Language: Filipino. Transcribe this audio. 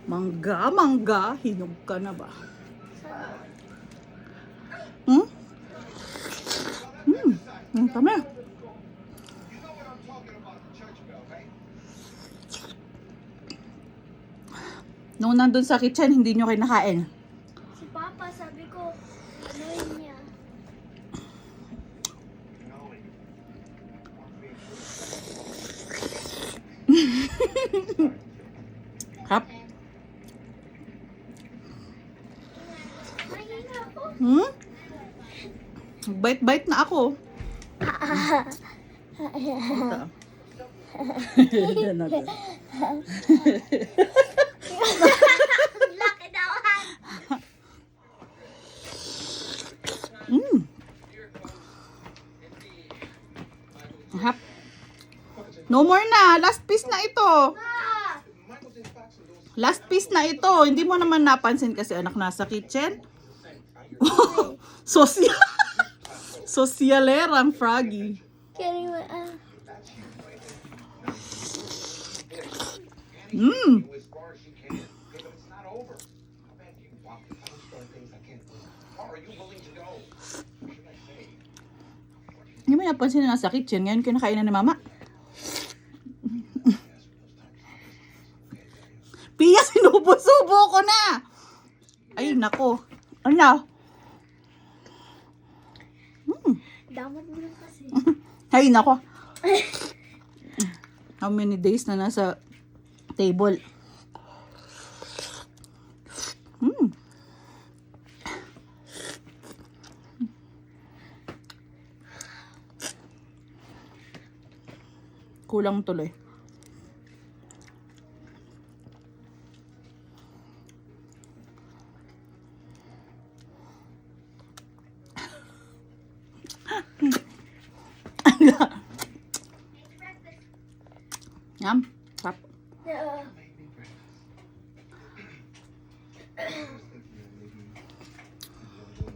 mangga. Mangga, hinog ka na ba? Kami. Nung nandun sa kitchen, hindi nyo kinakain. Si Papa, sabi ko, ano niya? Hap? Mahina ako. Bite-bite na ako. Yan natin. Laki daw. Hap. No more na. Last piece na ito. Last piece na ito. Hindi mo naman napansin kasi anak nasa kitchen. Social. Socialera ang Froggy. Kidding me. Hindi mo napansin na nasa kitchen. Ngayon kinakain na ni Mama. Pia, sinubo-subo ko na. Ay, nako. Ano? Damot mo lang kasi. Ay, nako. How many days na nasa table? Kulang tuloy. Yum. Tap. Yeah.